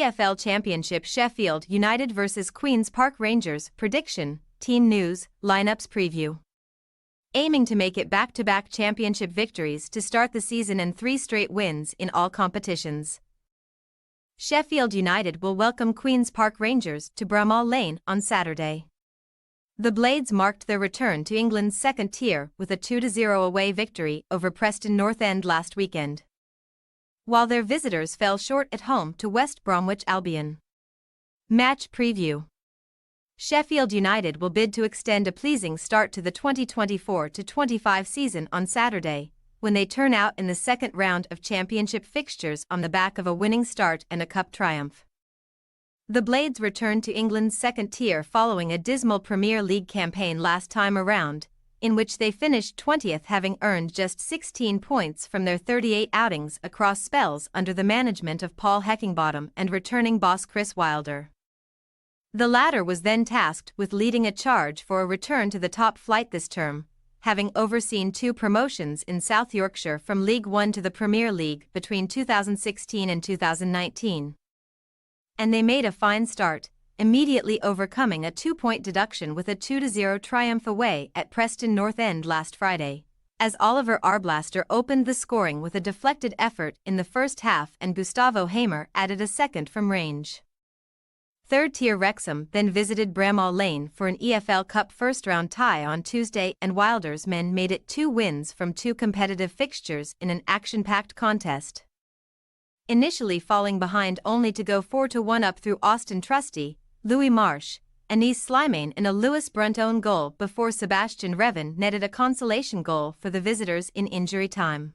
EFL Championship Sheffield United vs Queen's Park Rangers prediction, team news, lineups preview. Aiming to make it back-to-back championship victories to start the season and 3 straight wins in all competitions. Sheffield United will welcome Queen's Park Rangers to Bramall Lane on Saturday. The Blades marked their return to England's second tier with a 2-0 away victory over Preston North End last weekend, while their visitors fell short at home to West Bromwich Albion. Match preview. Sheffield United will bid to extend a pleasing start to the 2024-25 season on Saturday, when they turn out in the second round of championship fixtures on the back of a winning start and a cup triumph. The Blades returned to England's second tier following a dismal Premier League campaign last time around, in which they finished 20th, having earned just 16 points from their 38 outings across spells under the management of Paul Heckingbottom and returning boss Chris Wilder. The latter was then tasked with leading a charge for a return to the top flight this term, having overseen 2 promotions in South Yorkshire from League One to the Premier League between 2016 and 2019. And they made a fine start, immediately overcoming a 2-point deduction with a 2-0 triumph away at Preston North End last Friday, as Oliver Arblaster opened the scoring with a deflected effort in the first half and Gustavo Hamer added a second from range. Third-tier Wrexham then visited Bramall Lane for an EFL Cup first-round tie on Tuesday, and Wilder's men made it 2 wins from 2 competitive fixtures in an action-packed contest, initially falling behind only to go 4-1 up through Austin Trusty, Louis Marsh, and Anies Slimane in a Lewis Brunt own goal before Sebastian Revan netted a consolation goal for the visitors in injury time.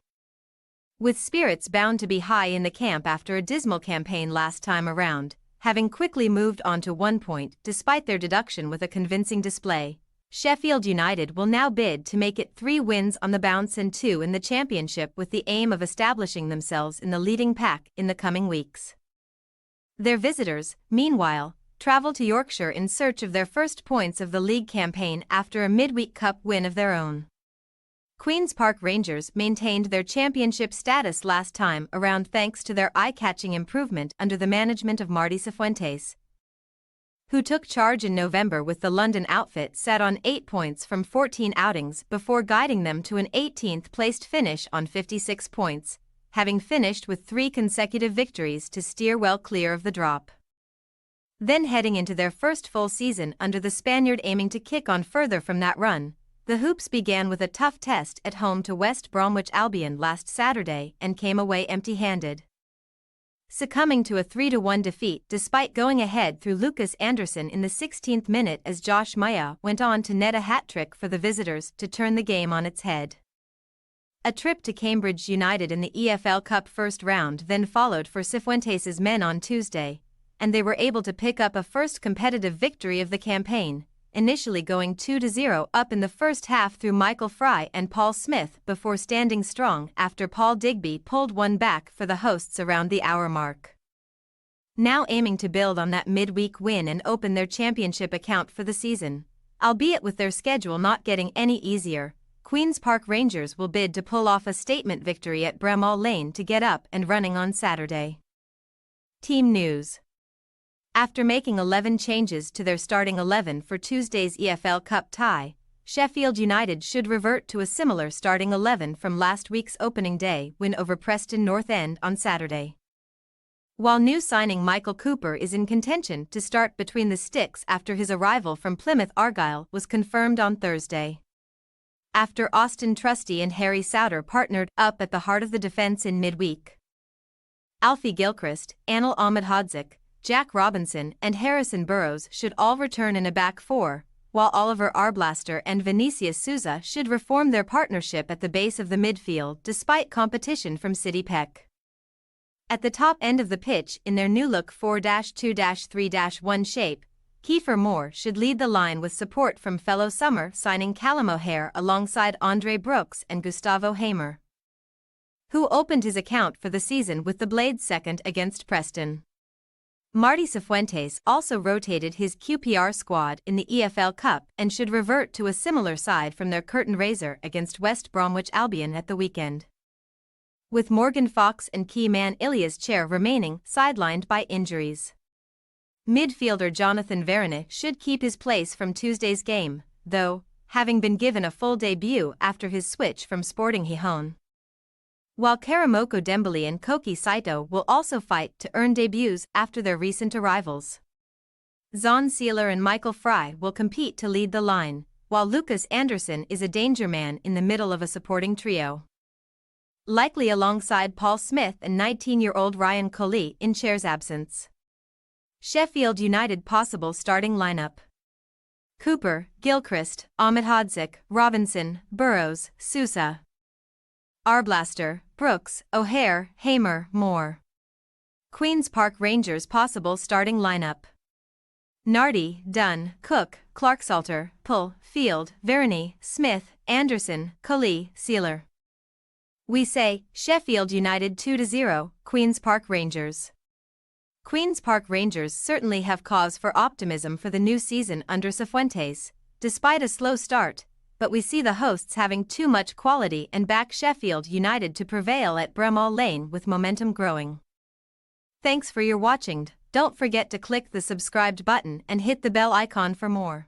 With spirits bound to be high in the camp after a dismal campaign last time around, having quickly moved on to 1 point despite their deduction with a convincing display, Sheffield United will now bid to make it 3 wins on the bounce and 2 in the Championship, with the aim of establishing themselves in the leading pack in the coming weeks. Their visitors, meanwhile, travel to Yorkshire in search of their first points of the league campaign after a midweek cup win of their own. Queen's Park Rangers maintained their championship status last time around thanks to their eye-catching improvement under the management of Marty Cifuentes, who took charge in November with the London outfit set on 8 points from 14 outings before guiding them to an 18th-placed finish on 56 points, having finished with 3 consecutive victories to steer well clear of the drop. Then heading into their first full season under the Spaniard, aiming to kick on further from that run, the Hoops began with a tough test at home to West Bromwich Albion last Saturday and came away empty-handed, succumbing to a 3-1 defeat despite going ahead through Lucas Anderson in the 16th minute as Josh Maya went on to net a hat-trick for the visitors to turn the game on its head. A trip to Cambridge United in the EFL Cup first round then followed for Cifuentes' men on Tuesday, and they were able to pick up a first competitive victory of the campaign, initially going 2-0 up in the first half through Michael Fry and Paul Smith before standing strong after Paul Digby pulled one back for the hosts around the hour mark. Now aiming to build on that midweek win and open their championship account for the season, albeit with their schedule not getting any easier, Queen's Park Rangers will bid to pull off a statement victory at Bramall Lane to get up and running on Saturday. Team news. After making 11 changes to their starting 11 for Tuesday's EFL Cup tie, Sheffield United should revert to a similar starting 11 from last week's opening day win over Preston North End on Saturday, while new signing Michael Cooper is in contention to start between the sticks after his arrival from Plymouth Argyle was confirmed on Thursday, after Austin Trusty and Harry Souter partnered up at the heart of the defence in midweek. Alfie Gilchrist, Anil Ahmedhodzic, Jack Robinson and Harrison Burrows should all return in a back 4, while Oliver Arblaster and Vinicius Souza should reform their partnership at the base of the midfield despite competition from City Peck. At the top end of the pitch in their new-look 4-2-3-1 shape, Kiefer Moore should lead the line with support from fellow summer signing Callum O'Hare alongside Andre Brooks and Gustavo Hamer, who opened his account for the season with the Blades' second against Preston. Marty Cifuentes also rotated his QPR squad in the EFL Cup and should revert to a similar side from their curtain raiser against West Bromwich Albion at the weekend. with Morgan Fox and key man Ilias Chair remaining sidelined by injuries. Midfielder Jonathan Varane should keep his place from Tuesday's game, though, having been given a full debut after his switch from Sporting Gijón. While Karamoko Dembele and Koki Saito will also fight to earn debuts after their recent arrivals. Zon Seeler and Michael Fry will compete to lead the line, while Lucas Anderson is a danger man in the middle of a supporting trio. Likely alongside Paul Smith and 19-year-old Ryan Colley in Chair's absence. Sheffield United possible starting lineup: Cooper, Gilchrist, Ahmedhodzic, Robinson, Burrows, Sousa, Arblaster, Brooks, O'Hare, Hamer, Moore. Queen's Park Rangers possible starting lineup: Nardi, Dunn, Cook, Clarksalter, Pull, Field, Varane, Smith, Anderson, Colley, Seeler. We say, Sheffield United 2-0, Queen's Park Rangers. Queen's Park Rangers certainly have cause for optimism for the new season under Cifuentes, despite a slow start, but we see the hosts having too much quality and back Sheffield United to prevail at Bramall Lane with momentum growing. Thanks for your watching. Don't forget to click the subscribed button and hit the bell icon for more.